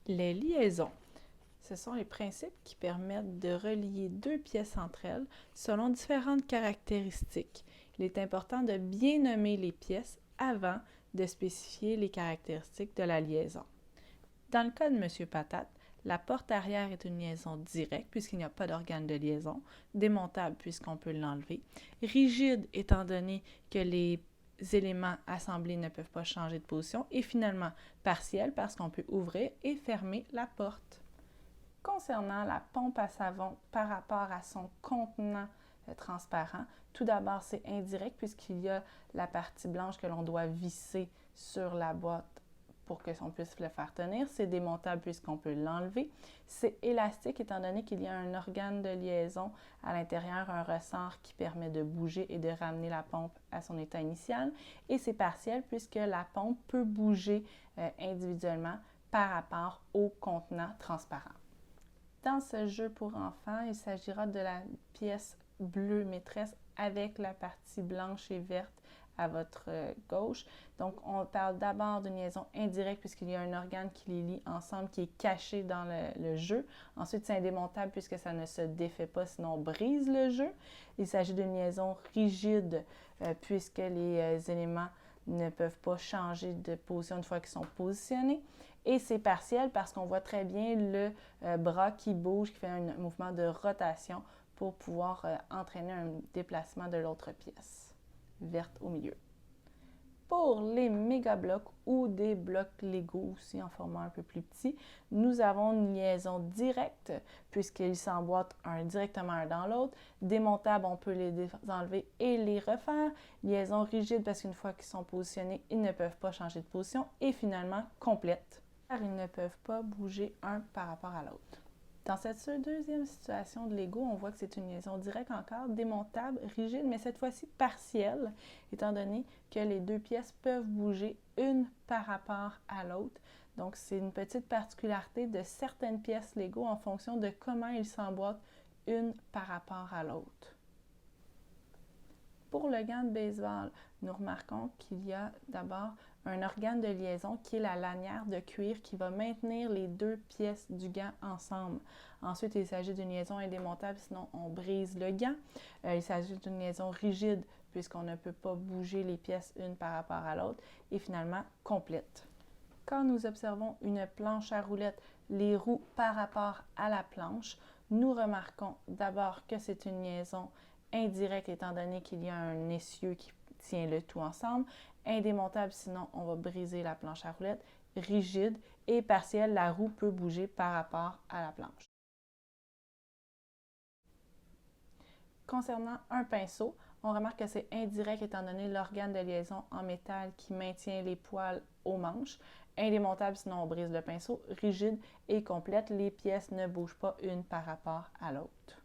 Les liaisons. Ce sont les principes qui permettent de relier deux pièces entre elles selon différentes caractéristiques. Il est important de bien nommer les pièces avant de spécifier les caractéristiques de la liaison. Dans le cas de M. Patate, la porte arrière est une liaison directe puisqu'il n'y a pas d'organe de liaison, démontable puisqu'on peut l'enlever, rigide étant donné que les éléments assemblés ne peuvent pas changer de position et finalement partielle parce qu'on peut ouvrir et fermer la porte. Concernant la pompe à savon par rapport à son contenant transparent, tout d'abord c'est indirect puisqu'il y a la partie blanche que l'on doit visser sur la boîte pour que l'on puisse le faire tenir. C'est démontable puisqu'on peut l'enlever. C'est élastique étant donné qu'il y a un organe de liaison à l'intérieur, un ressort qui permet de bouger et de ramener la pompe à son état initial. Et c'est partiel puisque la pompe peut bouger individuellement par rapport au contenant transparent. Dans ce jeu pour enfants, il s'agira de la pièce bleue maîtresse avec la partie blanche et verte à votre gauche. Donc, on parle d'abord d'une liaison indirecte puisqu'il y a un organe qui les lie ensemble qui est caché dans le jeu. Ensuite, c'est indémontable puisque ça ne se défait pas, sinon on brise le jeu. Il s'agit d'une liaison rigide puisque les éléments ne peuvent pas changer de position une fois qu'ils sont positionnés. Et c'est partiel parce qu'on voit très bien le bras qui bouge, qui fait un mouvement de rotation pour pouvoir entraîner un déplacement de l'autre pièce, verte au milieu. Pour les méga blocs ou des blocs Lego aussi en format un peu plus petit, nous avons une liaison directe puisqu'ils s'emboîtent directement un dans l'autre. Démontables, on peut les enlever et les refaire. Liaison rigide parce qu'une fois qu'ils sont positionnés, ils ne peuvent pas changer de position. Et finalement, complète, car ils ne peuvent pas bouger un par rapport à l'autre. Dans cette deuxième situation de Lego, on voit que c'est une liaison directe encore, démontable, rigide, mais cette fois-ci partielle, étant donné que les deux pièces peuvent bouger une par rapport à l'autre. Donc, c'est une petite particularité de certaines pièces Lego en fonction de comment ils s'emboîtent une par rapport à l'autre. Pour le gant de baseball, nous remarquons qu'il y a d'abord un organe de liaison qui est la lanière de cuir qui va maintenir les deux pièces du gant ensemble. Ensuite, il s'agit d'une liaison indémontable, sinon on brise le gant. Il s'agit d'une liaison rigide puisqu'on ne peut pas bouger les pièces une par rapport à l'autre. Et finalement, complète. Quand nous observons une planche à roulettes, les roues par rapport à la planche, nous remarquons d'abord que c'est une liaison indirecte étant donné qu'il y a un essieu qui tient le tout ensemble, indémontable sinon on va briser la planche à roulettes, rigide et partielle, la roue peut bouger par rapport à la planche. Concernant un pinceau, on remarque que c'est indirect étant donné l'organe de liaison en métal qui maintient les poils aux manches. Indémontable sinon on brise le pinceau, rigide et complète, les pièces ne bougent pas une par rapport à l'autre.